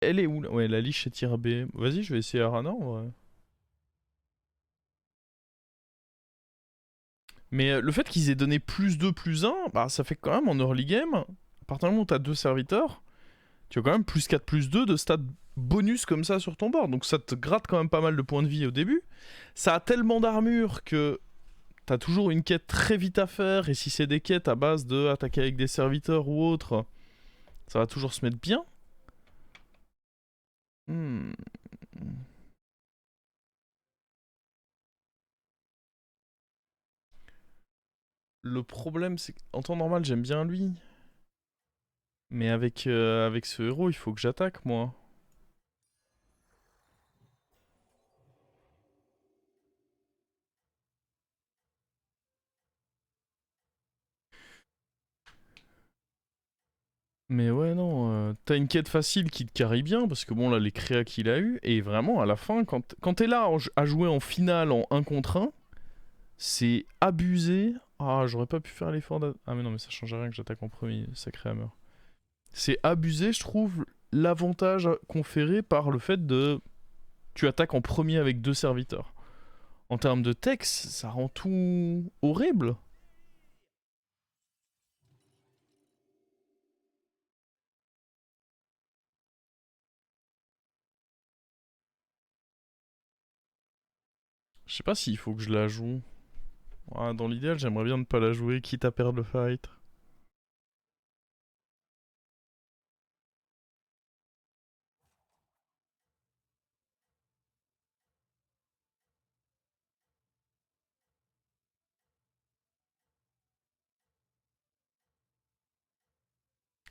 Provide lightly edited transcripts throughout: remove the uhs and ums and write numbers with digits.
Elle est où là? Ouais, la liche est tir B. Vas-y, je vais essayer Arana en vrai. Mais le fait qu'ils aient donné plus 2 plus un, bah ça fait quand même en early game, à partir du moment où t'as deux serviteurs, tu as quand même plus 4 plus 2 de stats bonus comme ça sur ton board. Donc ça te gratte quand même pas mal de points de vie au début. Ça a tellement d'armure que t'as toujours une quête très vite à faire. Et si c'est des quêtes à base de attaquer avec des serviteurs ou autre, ça va toujours se mettre bien. Hmm. Le problème, c'est qu'en temps normal, j'aime bien lui. Mais avec ce héros, il faut que j'attaque, moi. Mais ouais, non, t'as une quête facile qui te carry bien, parce que bon, là, les créas qu'il a eu, et vraiment, à la fin, quand t'es là à jouer en finale en un contre un, c'est abusé. Ah, j'aurais pas pu faire l'effort Ah, mais non, mais ça change rien que j'attaque en premier, sacré hammer. C'est abusé, je trouve, l'avantage conféré par le fait de... Tu attaques en premier avec deux serviteurs. En termes de texte, ça rend tout horrible. Je sais pas s'il faut que je la joue. Ouais, dans l'idéal, j'aimerais bien ne pas la jouer, quitte à perdre le fight.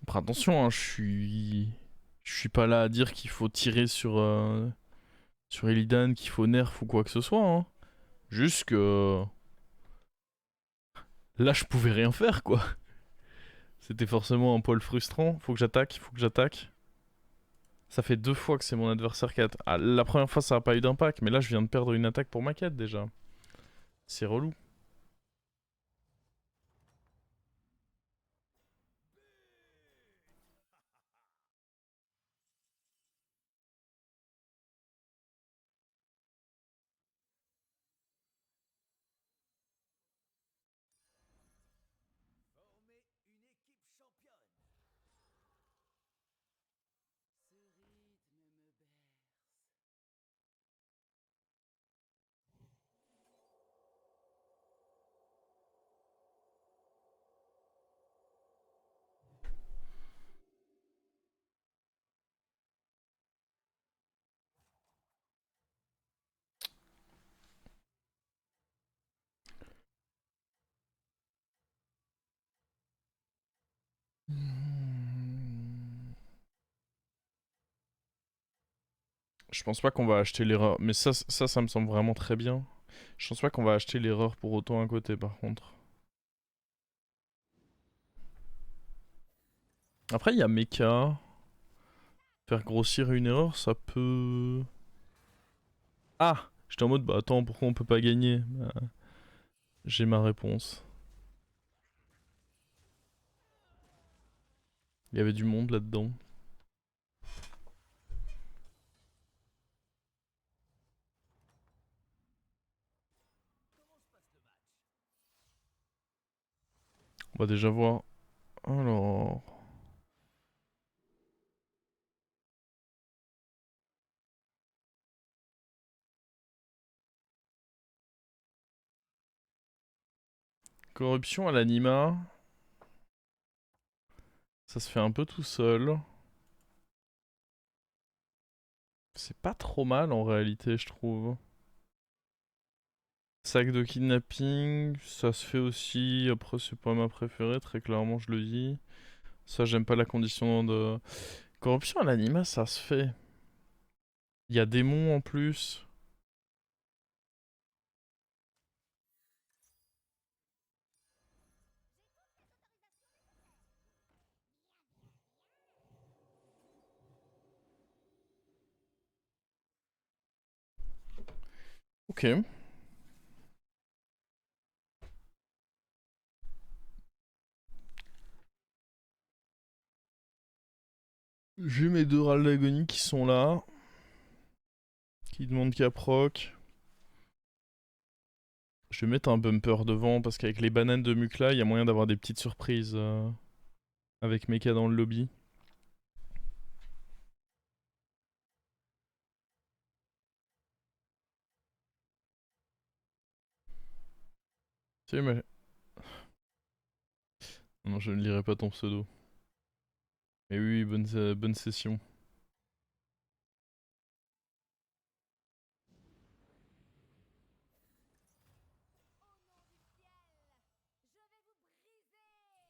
Après, attention, hein, Je suis pas là à dire qu'il faut tirer sur Illidan, qu'il faut nerf ou quoi que ce soit. Hein. Juste que. Là, je pouvais rien faire, quoi. C'était forcément un poil frustrant. Faut que j'attaque, faut que j'attaque. Ça fait deux fois que c'est mon adversaire qui a... Ah, la première fois, ça a pas eu d'impact, mais là, je viens de perdre une attaque pour ma quête déjà. C'est relou. Je pense pas qu'on va acheter l'erreur. Mais ça me semble vraiment très bien. Je pense pas qu'on va acheter l'erreur pour autant à côté, par contre. Après, il y a Mecha. Faire grossir une erreur, ça peut... Ah! J'étais en mode, bah attends, pourquoi on peut pas gagner? Bah, j'ai ma réponse. Il y avait du monde là-dedans. On va déjà voir. Alors... Corruption à l'anima. Ça se fait un peu tout seul. C'est pas trop mal en réalité, je trouve. Sac de kidnapping, ça se fait aussi. Après, c'est pas ma préférée, très clairement, je le dis. Ça, j'aime pas la condition de... Corruption à l'anima, ça se fait. Il y a démon en plus. Ok. J'ai mes deux râles d'agonie qui sont là. Qui demandent qu'à proc. Je vais mettre un bumper devant parce qu'avec les bananes de Mukla, il y a moyen d'avoir des petites surprises avec Mecha dans le lobby. Tu mais... Non, je ne lirai pas ton pseudo. Mais oui, bonne session.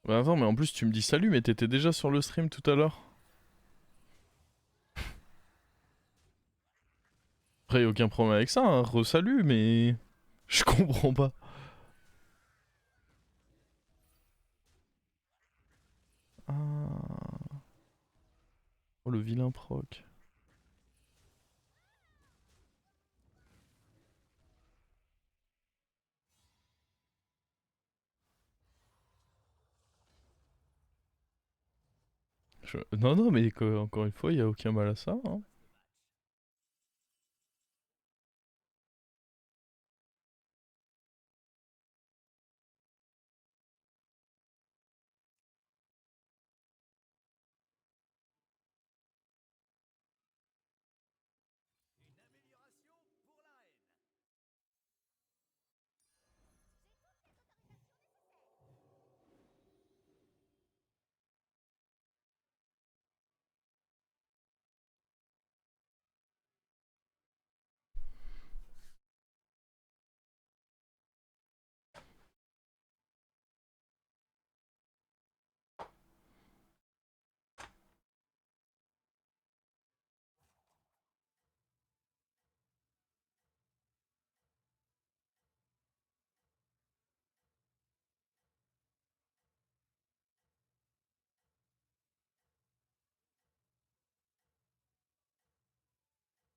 Bah attends, mais en plus tu me dis salut, mais t'étais déjà sur le stream tout à l'heure. Après, y'a aucun problème avec ça, hein. Re-salut, mais... Je comprends pas. Ah... Oh, le vilain proc. Non, non, mais encore une fois, il y a aucun mal à ça, hein.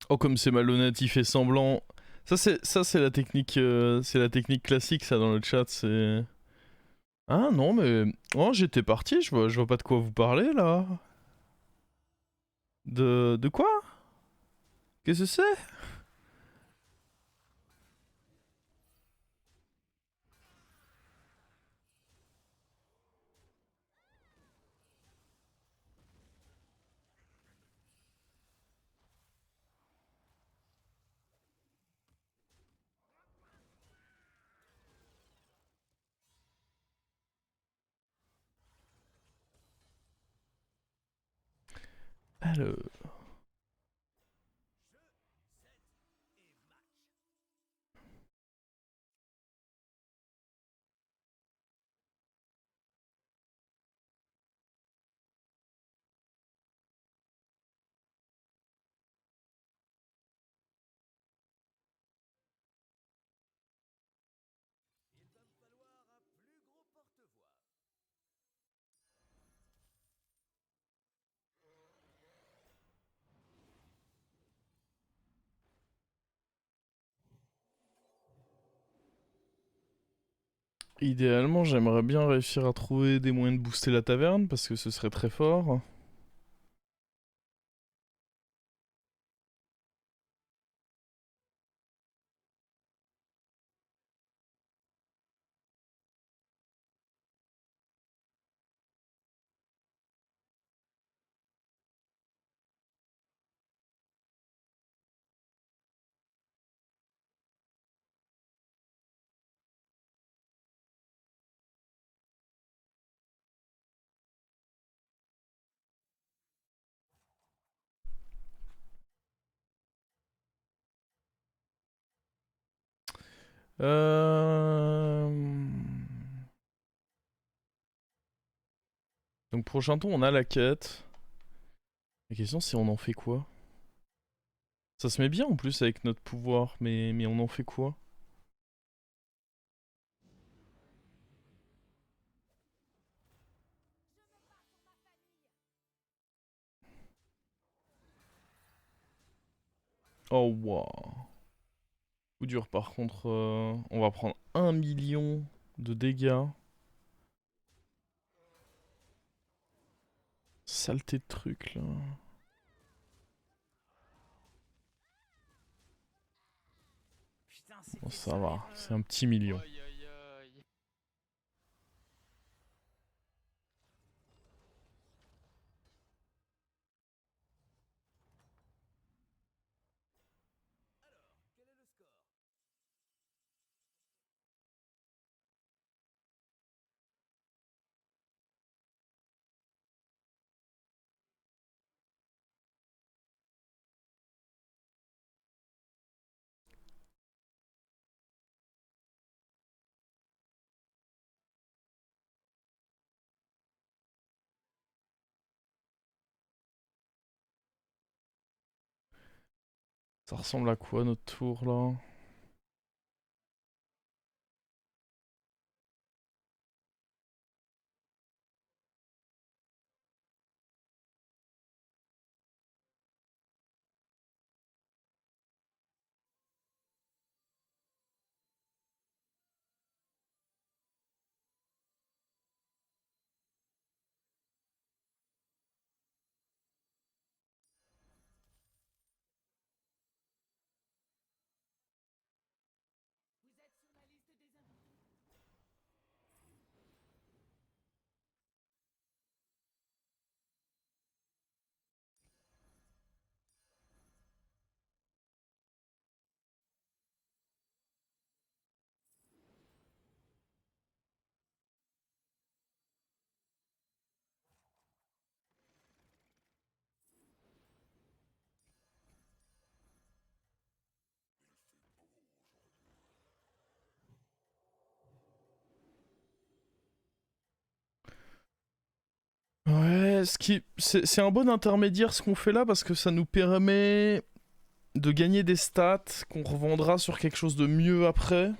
Oh, comme c'est malhonnête, il fait semblant. Ça c'est la technique classique, ça, dans le chat, c'est... Ah non, mais... Oh, j'étais parti, je vois pas de quoi vous parlez, là. De quoi? Qu'est-ce que c'est? Alors... Idéalement, j'aimerais bien réussir à trouver des moyens de booster la taverne, parce que ce serait très fort. Euh... Donc prochain tour, on a la quête. La question, c'est on en fait quoi? Ça se met bien en plus avec notre pouvoir, mais on en fait quoi? Oh wow. Coup dur par contre, on va prendre 1 million de dégâts. Saleté de truc là. Bon, ça va, c'est un petit million. Aïe aïe aïe. Ça ressemble à quoi notre tour là? Ouais, c'est un bon intermédiaire ce qu'on fait là parce que ça nous permet de gagner des stats qu'on revendra sur quelque chose de mieux après.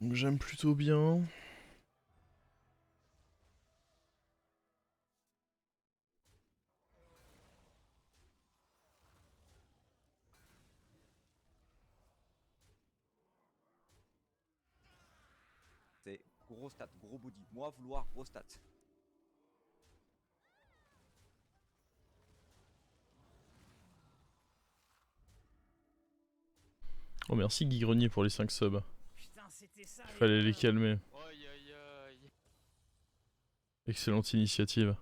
Donc j'aime plutôt bien. C'est gros stats, gros body. Moi, vouloir gros stats. Oh merci Guy Grenier pour les 5 subs. Putain, c'était ça. Fallait les calmer. Aïe aïe aïe. Excellente initiative.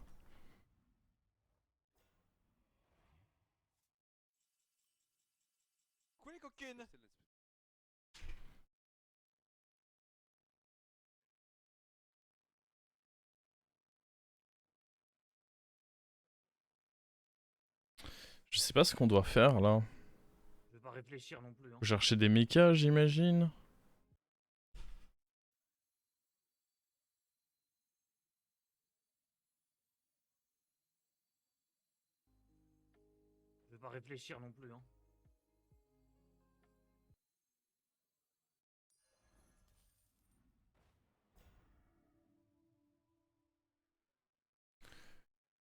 Quoi les coquines? Je sais pas ce qu'on doit faire là. Je vais pas réfléchir non plus. Hein. Faut chercher des mechas j'imagine. Je vais pas réfléchir non plus. Hein.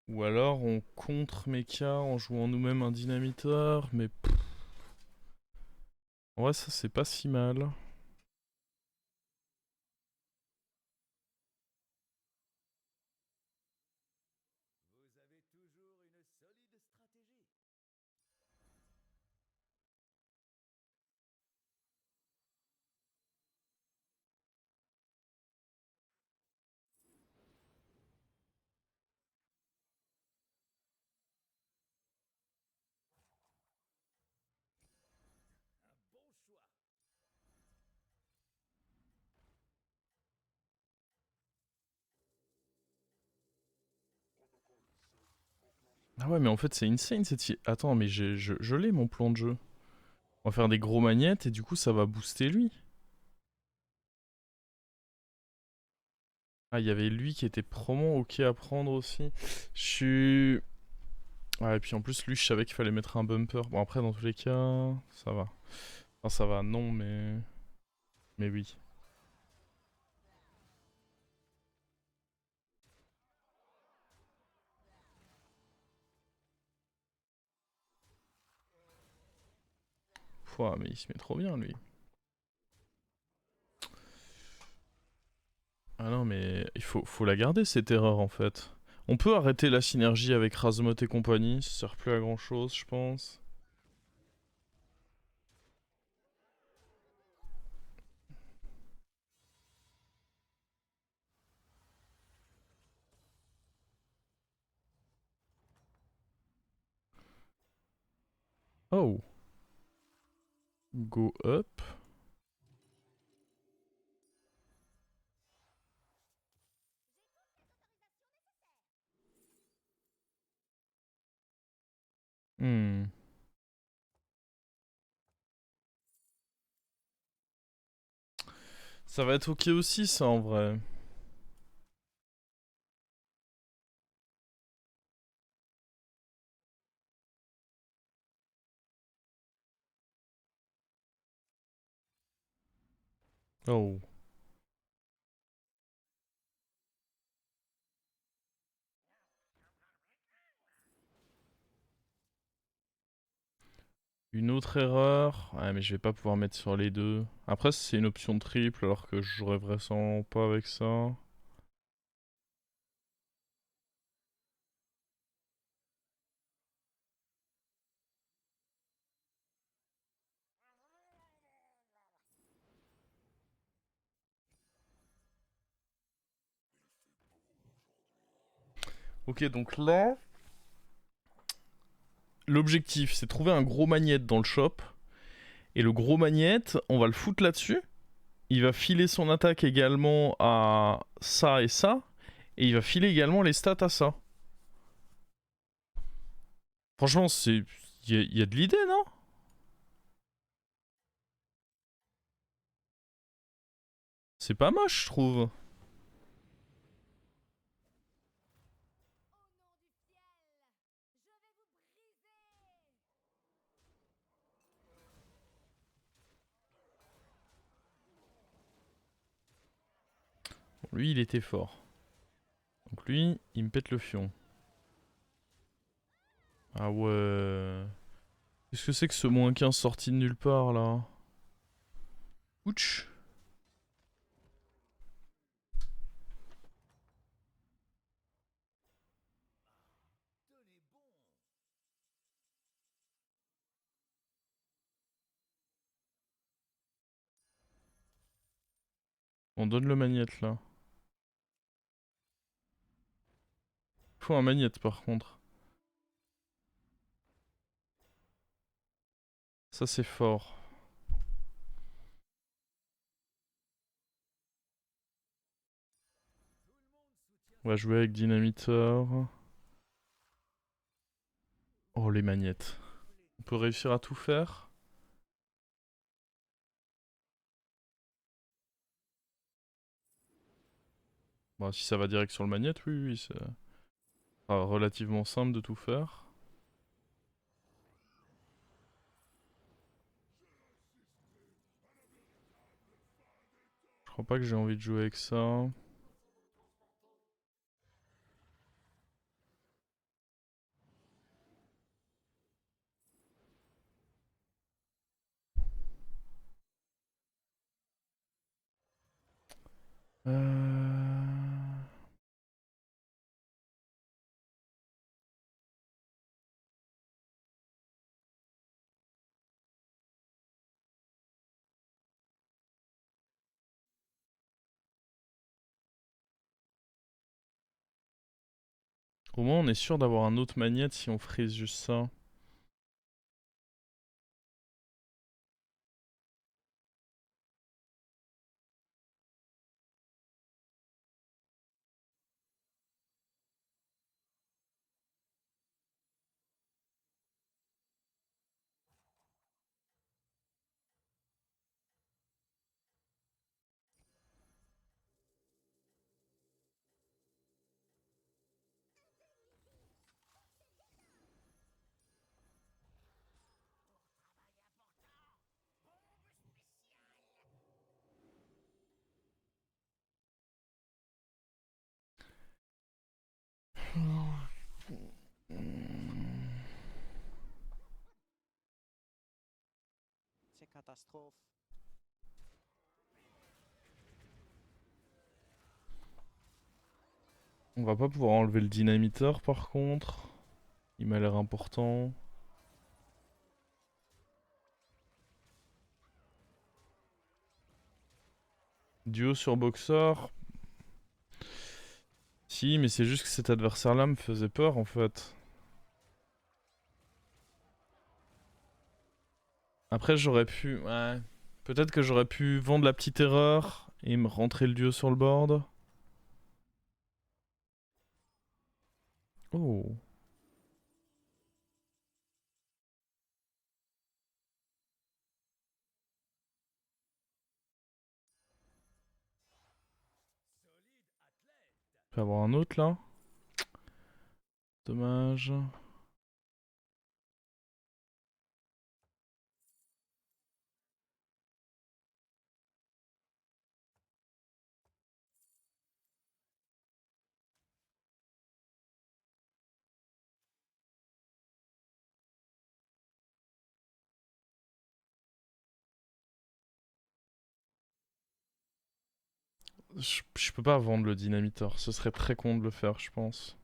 Ou alors on contre mecha en jouant nous-mêmes un dynamiteur, mais en vrai ça c'est pas si mal. Ah ouais mais en fait c'est insane cette... Attends mais je l'ai mon plan de jeu. On va faire des gros magnettes et du coup ça va booster lui. Ah il y avait lui qui était probablement ok à prendre aussi. Je suis... Ouais et puis en plus lui je savais qu'il fallait mettre un bumper. Bon après dans tous les cas ça va. Enfin ça va non mais... Mais oui. Pouah mais il se met trop bien lui. Ah non, mais faut la garder cette erreur en fait. On peut arrêter la synergie avec Razmot et compagnie, ça sert plus à grand chose, je pense. Oh. Go up. Hmm. Ça va être ok aussi ça en vrai. Oh. Une autre erreur. Ouais, mais je vais pas pouvoir mettre sur les deux. Après, c'est une option triple alors que je jouerais vraisemblablement pas avec ça. Ok, donc là, l'objectif c'est trouver un gros magnète dans le shop. Et le gros magnète, on va le foutre là-dessus. Il va filer son attaque également à ça et ça. Et il va filer également les stats à ça. Franchement, c'est. Il y a de l'idée, non? C'est pas moche, je trouve. Bon, lui, il était fort. Donc lui, il me pète le fion. Ah ouais. Qu'est-ce que c'est que ce moins 15 sorti de nulle part, là? Ouch. On donne le magnète, là. Faut un magnète, par contre. Ça, c'est fort. On va jouer avec dynamiteur. Oh, les magnettes. On peut réussir à tout faire. Bon, si ça va direct sur le magnète, oui, oui, c'est relativement simple de tout faire. Je crois pas que j'ai envie de jouer avec ça. Euh... Au moins, on est sûr d'avoir un autre magnète si on freeze juste ça. C'est catastrophe. On va pas pouvoir enlever le dynamiteur par contre. Il m'a l'air important. Duo sur boxeur. Si, mais c'est juste que cet adversaire-là me faisait peur en fait. Après, j'aurais pu. Ouais. Peut-être que j'aurais pu vendre la petite erreur et me rentrer le duo sur le board. Oh. Je vais avoir un autre là. Dommage. Je peux pas vendre le dynamiteur. Ce serait très con de le faire, je pense.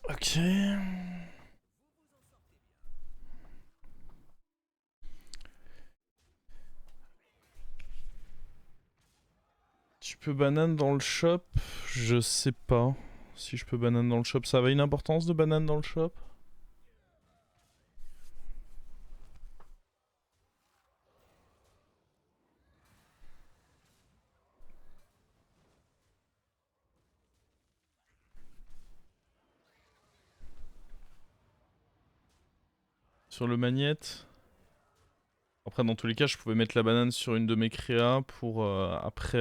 Ok. Tu peux banane dans le shop? Je sais pas si je peux banane dans le shop. Ça avait une importance de banane dans le shop? Sur le magnète? Après, dans tous les cas, je pouvais mettre la banane sur une de mes créas pour après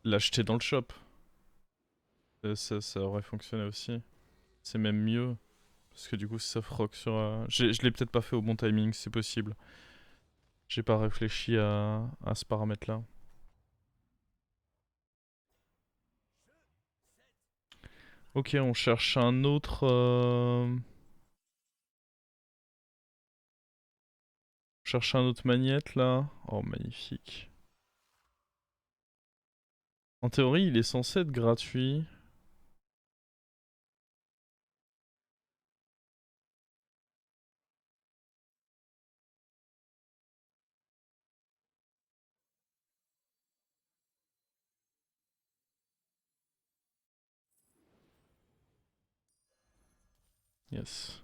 l'acheter dans le shop. Ça aurait fonctionné aussi. C'est même mieux. Parce que du coup, si ça froque sur. Je l'ai peut-être pas fait au bon timing, c'est possible. J'ai pas réfléchi à ce paramètre-là. Ok, on cherche un autre. On cherche un autre magnète là. Oh, magnifique. En théorie, il est censé être gratuit. Yes.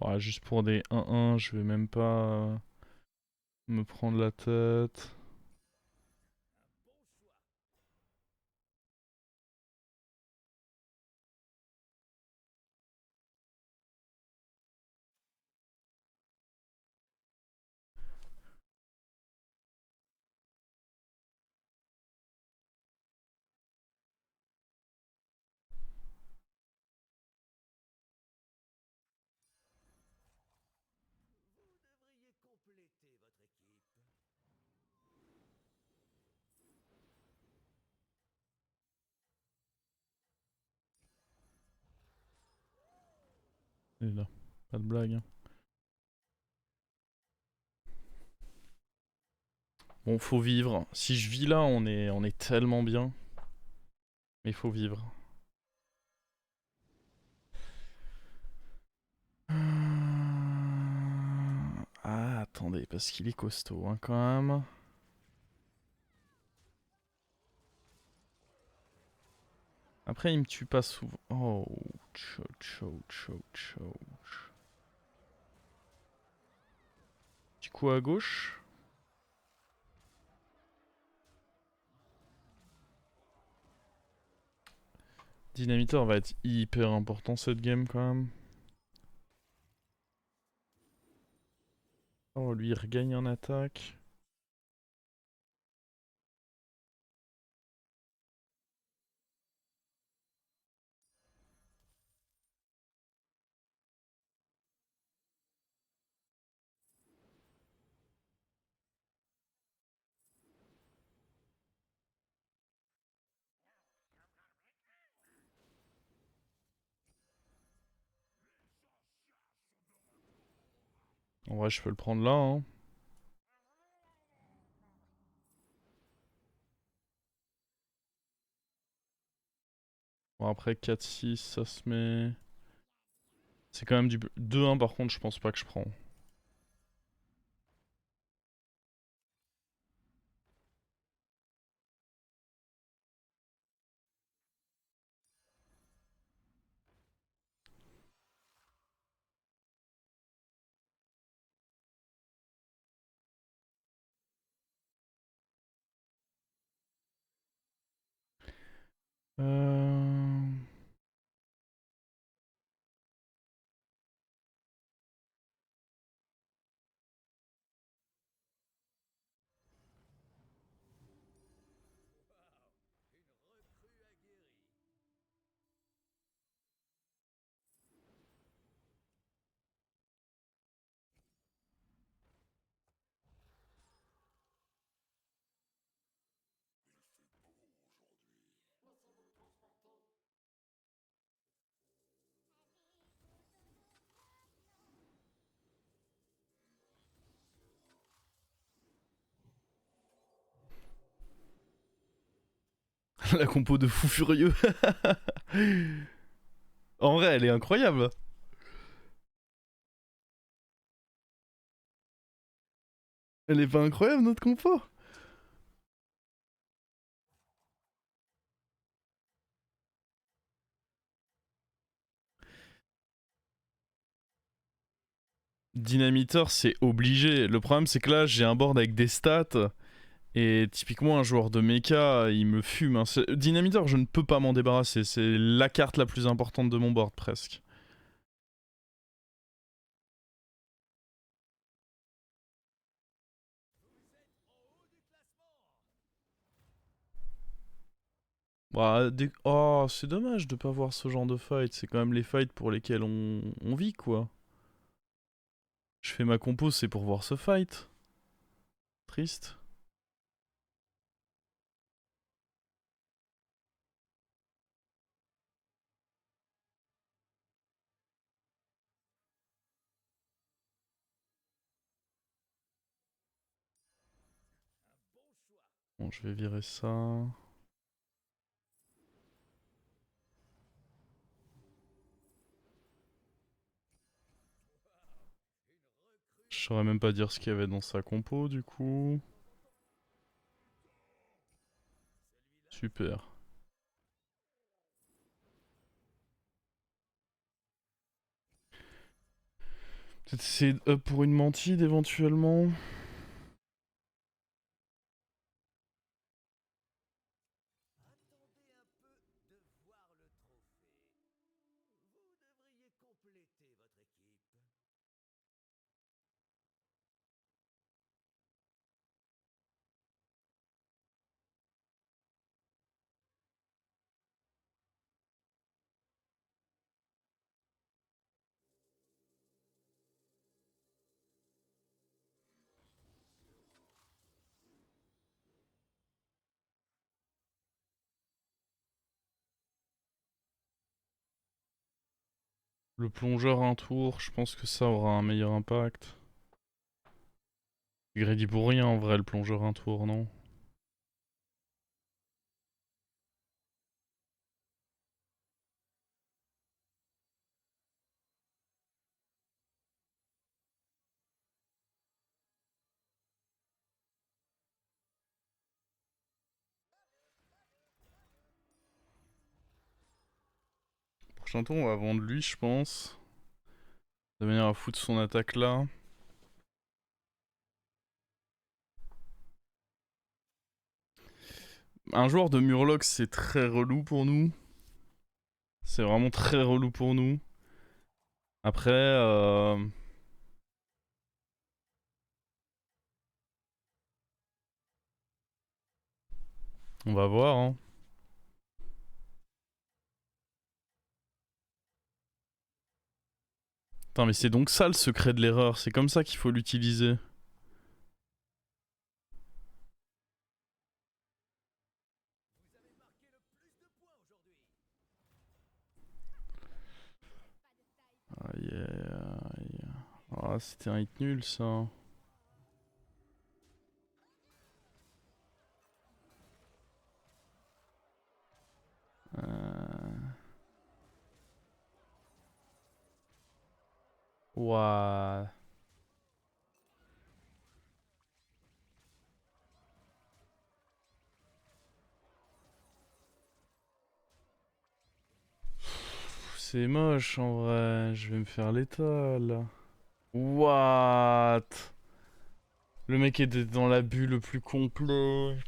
Ouais, juste pour des 1-1, je vais même pas me prendre la tête. Et là, pas de blague. Hein. Bon, faut vivre. Si je vis là, on est tellement bien. Mais faut vivre. Ah, attendez, parce qu'il est costaud, hein, quand même. Après, il me tue pas souvent. Oh, chou. Petit coup à gauche. Dynamiteur va être hyper important cette game quand même. Oh, lui il regagne en attaque. En vrai, je peux le prendre là, hein. Bon, après 4-6, ça se met. C'est quand même du 2-1 par contre, je pense pas que je prends. Euh... La compo de fou furieux. En vrai, elle est incroyable. Elle est pas incroyable notre compo. Dynamiteur, c'est obligé. Le problème, c'est que là, j'ai un board avec des stats. Et typiquement, un joueur de mecha, il me fume, hein. Dynamiteur, je ne peux pas m'en débarrasser. C'est la carte la plus importante de mon board, presque. Bah, oh, c'est dommage de pas voir ce genre de fight. C'est quand même les fights pour lesquels on vit, quoi. Je fais ma compo, c'est pour voir ce fight. Triste. Bon, je vais virer ça. Je saurais même pas dire ce qu'il y avait dans sa compo, du coup. Super. Peut-être essayer de up pour une mantide, éventuellement. Le plongeur un tour, je pense que ça aura un meilleur impact. Greedy pour rien en vrai, le plongeur un tour, non? Prochain tour, on va vendre lui, je pense. De manière à foutre son attaque là. Un joueur de Murloc, c'est très relou pour nous. C'est vraiment très relou pour nous. Après, on va voir, hein. Putain, mais c'est donc ça le secret de l'erreur. C'est comme ça qu'il faut l'utiliser. Aïe aïe aïe. Ah, c'était un hit nul ça. Ouah. C'est moche en vrai. Je vais me faire l'étale. What? Le mec était dans l'abus le plus complet.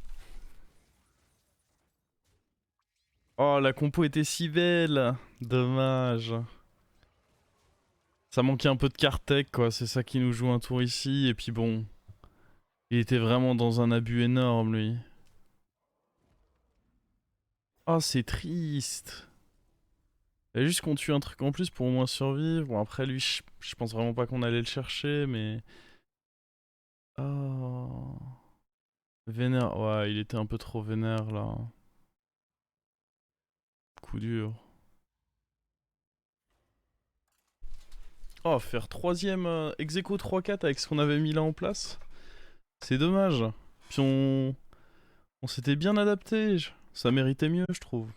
Oh, la compo était si belle. Dommage. Ça manquait un peu de carte tech, quoi. C'est ça qui nous joue un tour ici. Et puis bon. Il était vraiment dans un abus énorme, lui. Oh, c'est triste. Il fallait juste qu'on tue un truc en plus pour au moins survivre. Bon, après, lui, je pense vraiment pas qu'on allait le chercher, mais... Oh... Vénère. Ouais, il était un peu trop vénère, là. Coup dur. Oh, faire troisième ex aequo 3-4 avec ce qu'on avait mis là en place. C'est dommage. Puis on s'était bien adapté. Ça méritait mieux, je trouve.